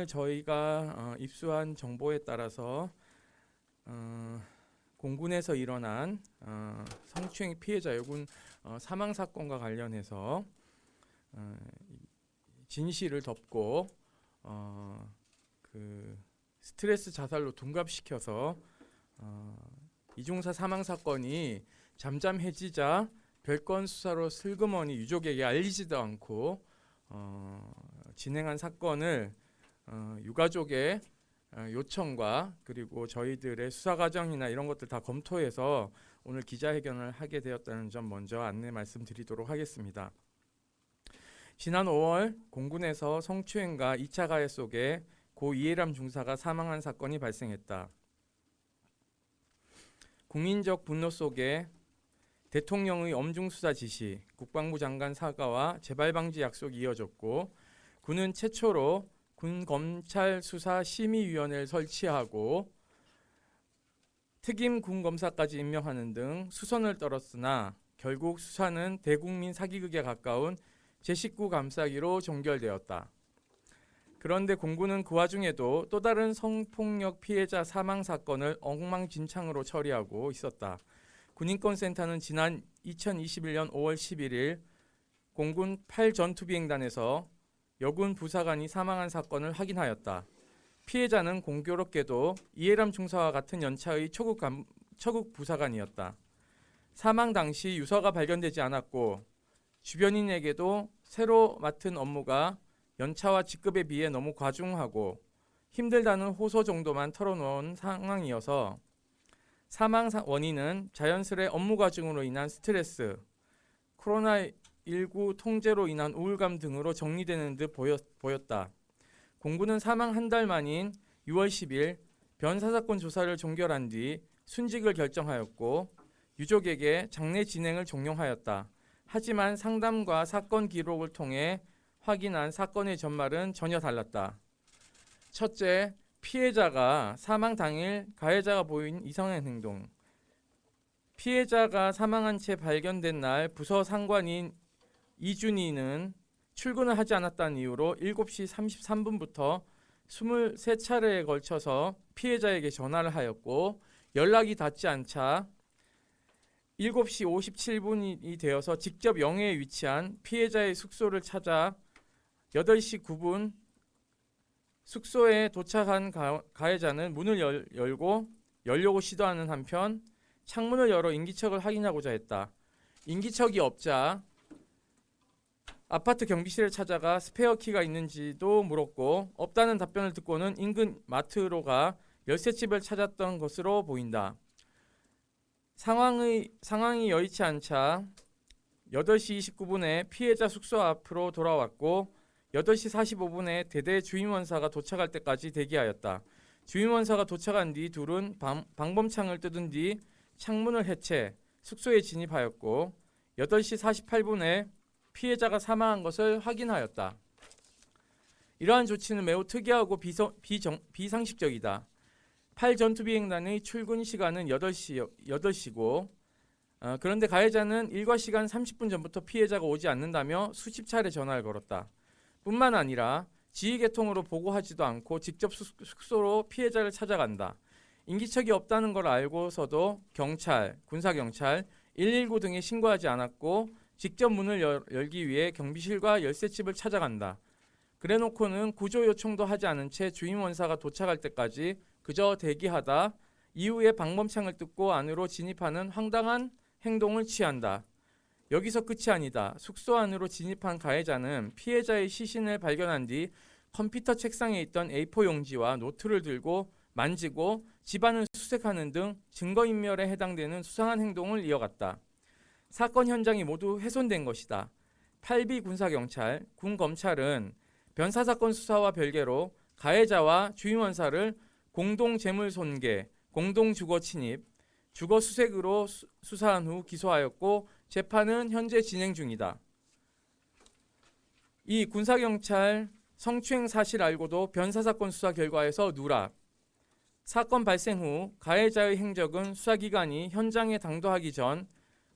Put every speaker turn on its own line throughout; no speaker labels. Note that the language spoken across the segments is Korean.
저희가 입수한 정보에 따라서 공군에서 일어난 성추행 피해자 여군 사망 사건과 관련해서 진실을 덮고 그 스트레스 자살로 둔갑시켜서 이중사 사망 사건이 잠잠해지자 별건 수사로 슬그머니 유족에게 알리지도 않고 진행한 사건을 유가족의 요청과 그리고 저희들의 수사 과정이나 이런 것들 다 검토해서 오늘 기자회견을 하게 되었다는 점 먼저 안내 말씀드리도록 하겠습니다. 지난 5월 공군에서 성추행과 2차 가해 속에 고 이해람 중사가 사망한 사건이 발생했다. 국민적 분노 속에 대통령의 엄중 수사 지시, 국방부 장관 사과와 재발 방지 약속이 이어졌고 군은 최초로 군검찰수사심의위원회를 설치하고 특임 군검사까지 임명하는 등 수선을 떨었으나 결국 수사는 대국민 사기극에 가까운 제19 감싸기로 종결되었다. 그런데 공군은 그 와중에도 또 다른 성폭력 피해자 사망 사건을 엉망진창으로 처리하고 있었다. 군인권센터는 지난 2021년 5월 11일 공군 8전투비행단에서 여군 부사관이 사망한 사건을 확인하였다. 피해자는 공교롭게도 이해람 중사와 같은 연차의 초급 부사관이었다. 사망 당시 유서가 발견되지 않았고 주변인에게도 새로 맡은 업무가 연차와 직급에 비해 너무 과중하고 힘들다는 호소 정도만 털어놓은 상황이어서 사망 원인은 자연스레 업무 과중으로 인한 스트레스, 코로나19 통제로 인한 우울감 등으로 정리되는 듯 보였다. 공군은 사망 한 달 만인 6월 10일 변사사건 조사를 종결한 뒤 순직을 결정하였고 유족에게 장례 진행을 종용하였다. 하지만 상담과 사건 기록을 통해 확인한 사건의 전말은 전혀 달랐다. 첫째, 피해자가 사망 당일 가해자가 보인 이상한 행동. 피해자가 사망한 채 발견된 날 부서 상관인 이준희는 출근을 하지 않았다는 이유로 7시 33분부터 23차례에 걸쳐서 피해자에게 전화를 하였고 연락이 닿지 않자 7시 57분이 되어서 직접 영해에 위치한 피해자의 숙소를 찾아 8시 9분 숙소에 도착한 가해자는 문을 열고 열려고 시도하는 한편 창문을 열어 인기척을 확인하고자 했다. 인기척이 없자 아파트 경비실을 찾아가 스페어 키가 있는지도 물었고 없다는 답변을 듣고는 인근 마트로 가 열쇠집을 찾았던 것으로 보인다. 상황이 여의치 않자 8시 29분에 피해자 숙소 앞으로 돌아왔고 8시 45분에 대대 주임원사가 도착할 때까지 대기하였다. 주임원사가 도착한 뒤 둘은 방범창을 뜯은 뒤 창문을 해체 숙소에 진입하였고 8시 48분에 피해자가 사망한 것을 확인하였다. 이러한 조치는 매우 특이하고 비상식적이다. 8전투비행단의 출근 시간은 8시고 그런데 가해자는 일과 시간 30분 전부터 피해자가 오지 않는다며 수십 차례 전화를 걸었다. 뿐만 아니라 지휘계통으로 보고하지도 않고 직접 숙소로 피해자를 찾아간다. 인기척이 없다는 걸 알고서도 경찰, 군사경찰, 119 등에 신고하지 않았고 직접 문을 열기 위해 경비실과 열쇠집을 찾아간다. 그래놓고는 구조 요청도 하지 않은 채 주임원사가 도착할 때까지 그저 대기하다 이후에 방범창을 뜯고 안으로 진입하는 황당한 행동을 취한다. 여기서 끝이 아니다. 숙소 안으로 진입한 가해자는 피해자의 시신을 발견한 뒤 컴퓨터 책상에 있던 A4 용지와 노트를 들고 만지고 집안을 수색하는 등 증거인멸에 해당되는 수상한 행동을 이어갔다. 사건 현장이 모두 훼손된 것이다. 8비 군사경찰, 군검찰은 변사사건 수사와 별개로 가해자와 주임원사를 공동재물손괴, 공동주거침입, 주거수색으로 수사한 후 기소하였고 재판은 현재 진행 중이다. 이 군사경찰 성추행 사실 알고도 변사사건 수사 결과에서 누락. 사건 발생 후 가해자의 행적은 수사기관이 현장에 당도하기 전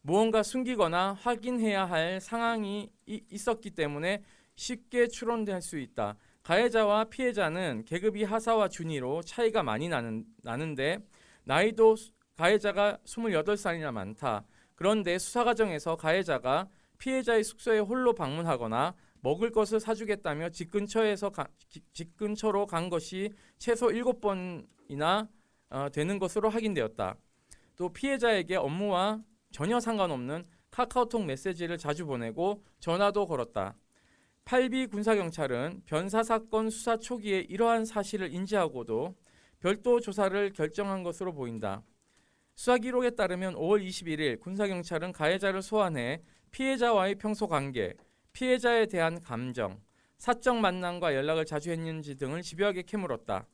무언가 숨기거나 확인해야 할 상황이 있었기 때문에 쉽게 추론될 수 있다. 가해자와 피해자는 계급이 하사와 준위로 차이가 많이 나는데 나이도 가해자가 28살이나 많다. 그런데 수사 과정에서 가해자가 피해자의 숙소에 홀로 방문하거나 먹을 것을 사주겠다며 집 근처로 간 것이 최소 7번이나 되는 것으로 확인되었다. 또 피해자에게 업무와 전혀 상관없는 카카오톡 메시지를 자주 보내고 전화도 걸었다. 8비 군사경찰은 변사 사건 수사 초기에 이러한 사실을 인지하고도 별도 조사를 결정한 것으로 보인다. 수사 기록에 따르면 5월 21일 군사경찰은 가해자를 소환해 피해자와의 평소 관계, 피해자에 대한 감정, 사적 만남과 연락을 자주 했는지 등을 집요하게 캐물었다.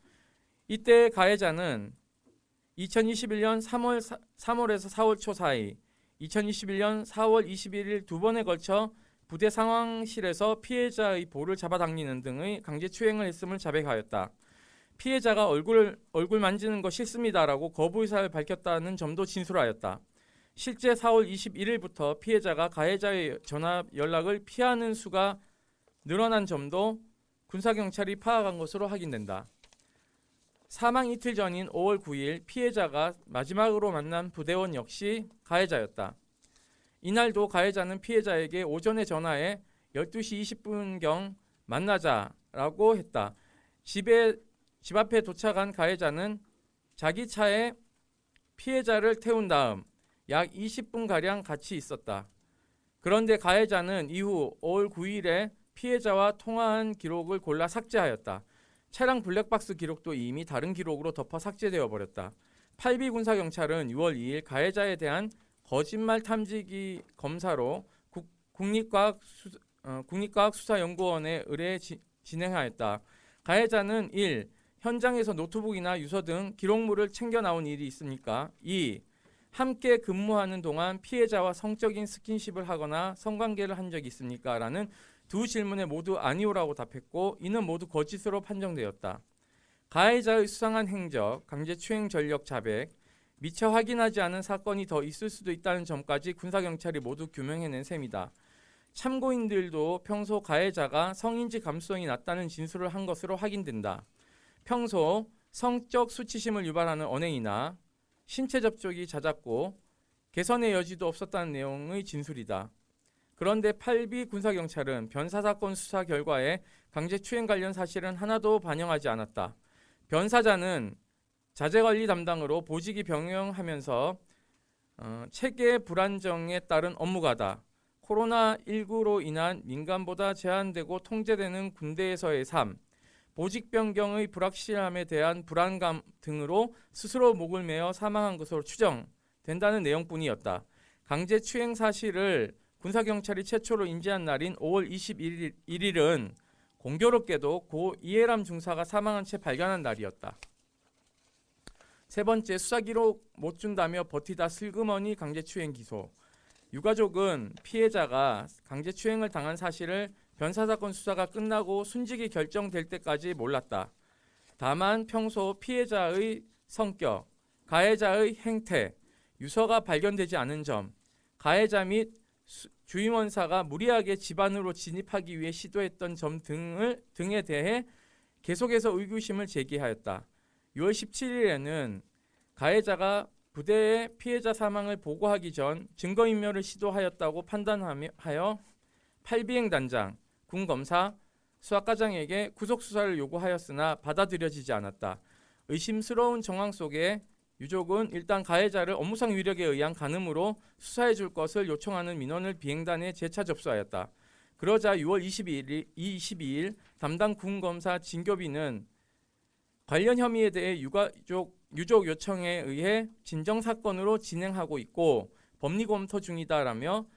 이때 가해자는 2021년 3월에서 4월 초 사이, 2021년 4월 21일 두 번에 걸쳐 부대 상황실에서 피해자의 볼을 잡아당기는 등의 강제추행을 했음을 자백하였다. 피해자가 얼굴 만지는 거 싫습니다라고 거부 의사를 밝혔다는 점도 진술하였다. 실제 4월 21일부터 피해자가 가해자의 전화 연락을 피하는 수가 늘어난 점도 군사경찰이 파악한 것으로 확인된다. 사망 이틀 전인 5월 9일 피해자가 마지막으로 만난 부대원 역시 가해자였다. 이날도 가해자는 피해자에게 오전에 전화해 12시 20분경 만나자라고 했다. 집 앞에 도착한 가해자는 자기 차에 피해자를 태운 다음 약 20분가량 같이 있었다. 그런데 가해자는 이후 5월 9일에 피해자와 통화한 기록을 골라 삭제하였다. 차량 블랙박스 기록도 이미 다른 기록으로 덮어 삭제되어 버렸다. 8비 군사경찰은 6월 2일 가해자에 대한 거짓말 탐지기 검사로 국립과학수사연구원에 의뢰 진행하였다. 가해자는 1. 현장에서 노트북이나 유서 등 기록물을 챙겨 나온 일이 있습니까? 2. 함께 근무하는 동안 피해자와 성적인 스킨십을 하거나 성관계를 한 적이 있습니까? 라는 두 질문에 모두 아니오라고 답했고 이는 모두 거짓으로 판정되었다. 가해자의 수상한 행적, 강제추행 전력 자백, 미처 확인하지 않은 사건이 더 있을 수도 있다는 점까지 군사경찰이 모두 규명해낸 셈이다. 참고인들도 평소 가해자가 성인지 감수성이 낮다는 진술을 한 것으로 확인된다. 평소 성적 수치심을 유발하는 언행이나 신체 접촉이 잦았고 개선의 여지도 없었다는 내용의 진술이다. 그런데 8비 군사경찰은 변사사건 수사 결과에 강제추행 관련 사실은 하나도 반영하지 않았다. 변사자는 자재관리 담당으로 보직이 변경하면서 체계 불안정에 따른 업무가다. 코로나19로 인한 민간보다 제한되고 통제되는 군대에서의 삶, 보직 변경의 불확실함에 대한 불안감 등으로 스스로 목을 메어 사망한 것으로 추정된다는 내용뿐이었다. 강제추행 사실을 군사경찰이 최초로 인지한 날인 5월 21일은 공교롭게도 고 이해람 중사가 사망한 채 발견한 날이었다. 세 번째, 수사기록 못 준다며 버티다 슬그머니 강제추행 기소. 유가족은 피해자가 강제추행을 당한 사실을 변사사건 수사가 끝나고 순직이 결정될 때까지 몰랐다. 다만 평소 피해자의 성격, 가해자의 행태, 유서가 발견되지 않은 점, 가해자 및 주임원사가 무리하게 집 안으로 진입하기 위해 시도했던 점 등에 대해 계속해서 의구심을 제기하였다. 6월 17일에는 가해자가 부대에 피해자 사망을 보고하기 전 증거인멸을 시도하였다고 판단하여 8비행 단장, 군검사, 수사과장에게 구속수사를 요구하였으나 받아들여지지 않았다. 의심스러운 정황 속에 유족은 일단 가해자를 업무상 위력에 의한 간음으로 수사해 줄 것을 요청하는 민원을 비행단에 재차 접수하였다. 그러자 6월 22일 담당 군검사 진교비는 관련 혐의에 대해 유족 요청에 의해 진정사건으로 진행하고 있고 법리검토 중이다라며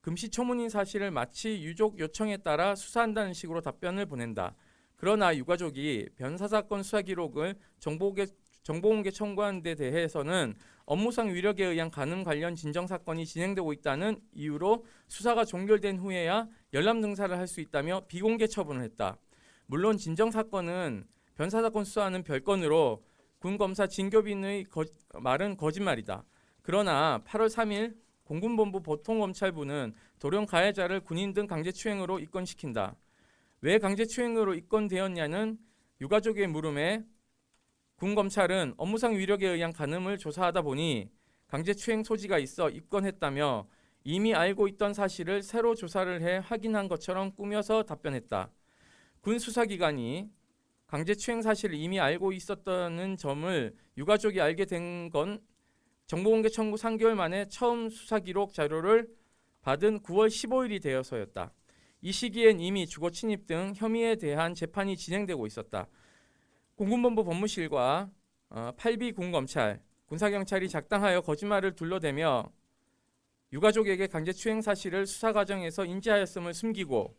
금시초문인 사실을 마치 유족 요청에 따라 수사한다는 식으로 답변을 보낸다. 그러나 유가족이 변사사건 수사 기록을 정보공개 청구한 데 대해서는 업무상 위력에 의한 간음 관련 진정사건이 진행되고 있다는 이유로 수사가 종결된 후에야 열람 등사를 할 수 있다며 비공개 처분을 했다. 물론 진정사건은 변사사건 수사하는 별건으로 군검사 진교빈의 말은 거짓말이다. 그러나 8월 3일 공군본부 보통검찰부는 돌연 가해자를 군인 등 강제추행으로 입건시킨다. 왜 강제추행으로 입건되었냐는 유가족의 물음에 군 검찰은 업무상 위력에 의한 간음을 조사하다 보니 강제추행 소지가 있어 입건했다며 이미 알고 있던 사실을 새로 조사를 해 확인한 것처럼 꾸며서 답변했다. 군 수사기관이 강제추행 사실을 이미 알고 있었다는 점을 유가족이 알게 된 건 정보공개 청구 3개월 만에 처음 수사기록 자료를 받은 9월 15일이 되어서였다. 이 시기엔 이미 주거 침입 등 혐의에 대한 재판이 진행되고 있었다. 공군본부 법무실과 8비 군검찰, 군사경찰이 작당하여 거짓말을 둘러대며 유가족에게 강제추행 사실을 수사 과정에서 인지하였음을 숨기고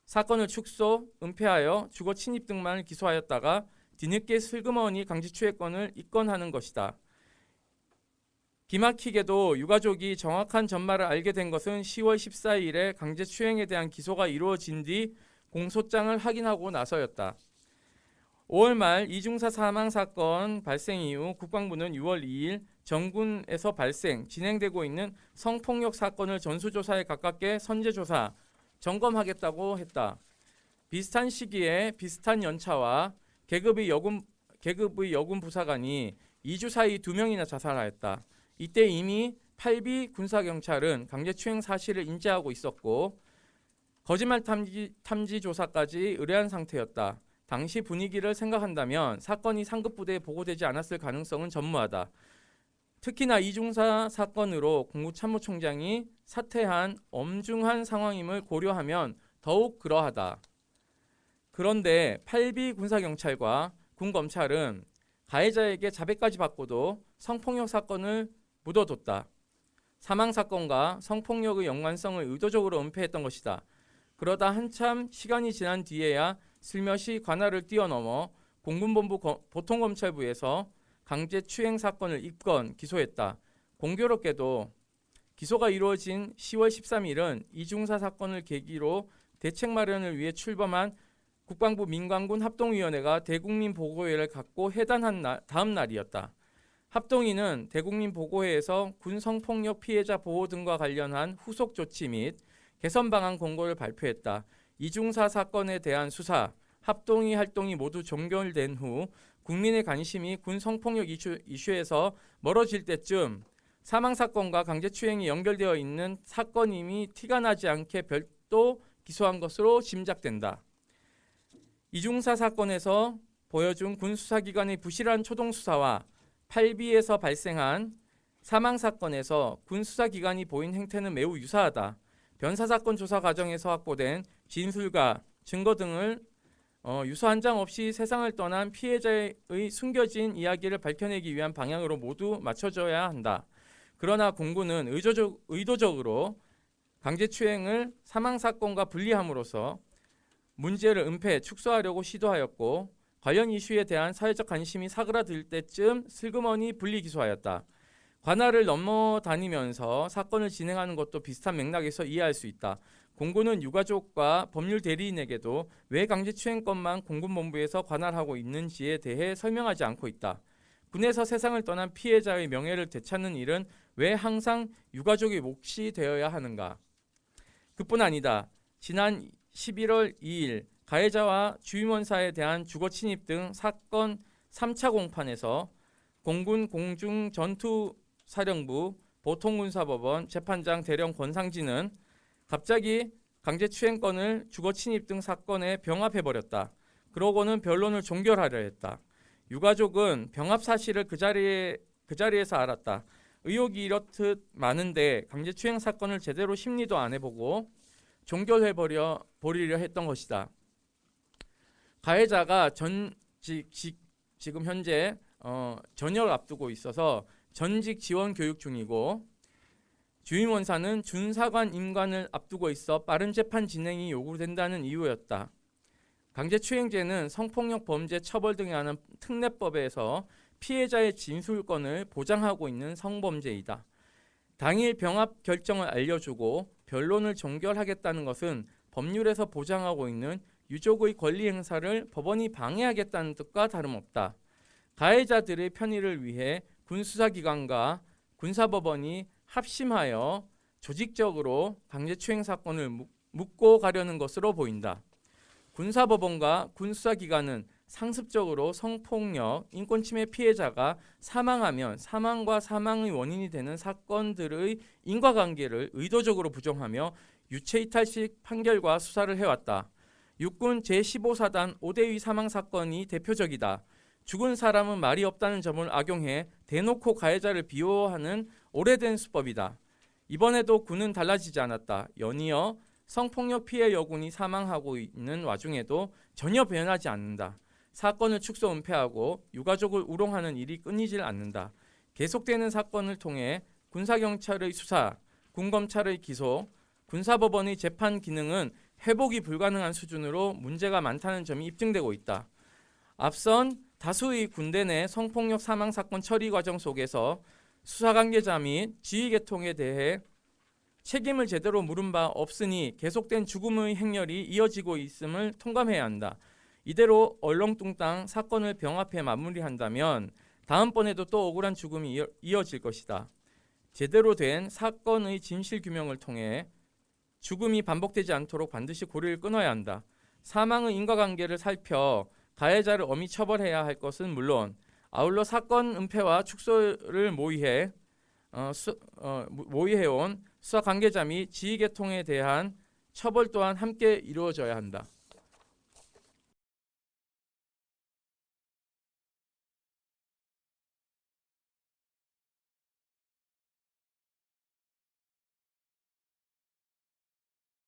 사건을 축소, 은폐하여 주거 침입 등만을 기소하였다가 뒤늦게 슬그머니 강제추행권을 입건하는 것이다. 기막히게도 유가족이 정확한 전말을 알게 된 것은 10월 14일에 강제추행에 대한 기소가 이루어진 뒤 공소장을 확인하고 나서였다. 5월 말 이중사 사망 사건 발생 이후 국방부는 6월 2일 정군에서 진행되고 있는 성폭력 사건을 전수조사에 가깝게 선제조사, 점검하겠다고 했다. 비슷한 시기에 비슷한 연차와 계급의 여군 부사관이 2주 사이 2명이나 자살하였다. 이때 이미 8비 군사경찰은 강제추행 사실을 인지하고 있었고 거짓말 탐지 조사까지 의뢰한 상태였다. 당시 분위기를 생각한다면 사건이 상급부대에 보고되지 않았을 가능성은 전무하다. 특히나 이중사 사건으로 공구참모총장이 사퇴한 엄중한 상황임을 고려하면 더욱 그러하다. 그런데 8비 군사경찰과 군검찰은 가해자에게 자백까지 받고도 성폭력 사건을 묻어뒀다. 사망 사건과 성폭력의 연관성을 의도적으로 은폐했던 것이다. 그러다 한참 시간이 지난 뒤에야 슬며시 관할을 뛰어넘어 공군본부 보통검찰부에서 강제추행 사건을 입건, 기소했다. 공교롭게도 기소가 이루어진 10월 13일은 이중사 사건을 계기로 대책 마련을 위해 출범한 국방부 민관군 합동위원회가 대국민 보고회를 갖고 해단한 다음 날이었다. 합동위는 대국민 보고회에서 군 성폭력 피해자 보호 등과 관련한 후속 조치 및 개선 방안 공고를 발표했다. 이중사 사건에 대한 수사, 합동위 활동이 모두 종결된 후 국민의 관심이 군 성폭력 이슈에서 멀어질 때쯤 사망사건과 강제추행이 연결되어 있는 사건임이 티가 나지 않게 별도 기소한 것으로 짐작된다. 이중사 사건에서 보여준 군 수사기관의 부실한 초동수사와 8비에서 발생한 사망사건에서 군 수사기관이 보인 행태는 매우 유사하다. 변사사건 조사 과정에서 확보된 진술과 증거 등을 유서 한 장 없이 세상을 떠난 피해자의 숨겨진 이야기를 밝혀내기 위한 방향으로 모두 맞춰져야 한다. 그러나 공군은 의도적으로 강제추행을 사망사건과 분리함으로써 문제를 은폐, 축소하려고 시도하였고 관련 이슈에 대한 사회적 관심이 사그라들 때쯤 슬그머니 분리 기소하였다. 관할을 넘어다니면서 사건을 진행하는 것도 비슷한 맥락에서 이해할 수 있다. 공군은 유가족과 법률 대리인에게도 왜 강제추행권만 공군본부에서 관할하고 있는지에 대해 설명하지 않고 있다. 군에서 세상을 떠난 피해자의 명예를 되찾는 일은 왜 항상 유가족의 몫이 되어야 하는가? 그뿐 아니다. 지난 11월 2일 가해자와 주임원사에 대한 주거침입 등 사건 3차 공판에서 공군 공중전투사령부 보통군사법원 재판장 대령 권상진은 갑자기 강제추행권을 주거침입 등 사건에 병합해버렸다. 그러고는 변론을 종결하려 했다. 유가족은 병합 사실을 그 자리에서 알았다. 의혹이 이렇듯 많은데 강제추행 사건을 제대로 심리도 안 해보고 종결해버리려 했던 것이다. 가해자가 지금 현재 전역을 앞두고 있어서 전직 지원 교육 중이고 주임원사는 준사관 임관을 앞두고 있어 빠른 재판 진행이 요구된다는 이유였다. 강제추행죄는 성폭력 범죄 처벌 등에 관한 특례법에서 피해자의 진술권을 보장하고 있는 성범죄이다. 당일 병합 결정을 알려주고 변론을 종결하겠다는 것은 법률에서 보장하고 있는 유족의 권리 행사를 법원이 방해하겠다는 뜻과 다름없다. 가해자들의 편의를 위해 군수사기관과 군사법원이 합심하여 조직적으로 강제추행 사건을 묻고 가려는 것으로 보인다. 군사법원과 군수사기관은 상습적으로 성폭력, 인권침해 피해자가 사망하면 사망과 사망의 원인이 되는 사건들의 인과관계를 의도적으로 부정하며 유체이탈식 판결과 수사를 해왔다. 육군 제15사단 오대위 사망 사건이 대표적이다. 죽은 사람은 말이 없다는 점을 악용해 대놓고 가해자를 비호하는 오래된 수법이다. 이번에도 군은 달라지지 않았다. 연이어 성폭력 피해 여군이 사망하고 있는 와중에도 전혀 변하지 않는다. 사건을 축소 은폐하고 유가족을 우롱하는 일이 끊이질 않는다. 계속되는 사건을 통해 군사경찰의 수사, 군검찰의 기소, 군사법원의 재판 기능은 회복이 불가능한 수준으로 문제가 많다는 점이 입증되고 있다. 앞선 다수의 군대 내 성폭력 사망 사건 처리 과정 속에서 수사 관계자 및 지휘 계통에 대해 책임을 제대로 물은 바 없으니 계속된 죽음의 행렬이 이어지고 있음을 통감해야 한다. 이대로 얼렁뚱땅 사건을 병합해 마무리한다면 다음번에도 또 억울한 죽음이 이어질 것이다. 제대로 된 사건의 진실 규명을 통해 죽음이 반복되지 않도록 반드시 고리를 끊어야 한다. 사망의 인과관계를 살펴 가해자를 엄히 처벌해야 할 것은 물론 아울러 사건 은폐와 축소를 모의해온 수사 관계자 및 지휘 계통에 대한 처벌 또한 함께 이루어져야 한다.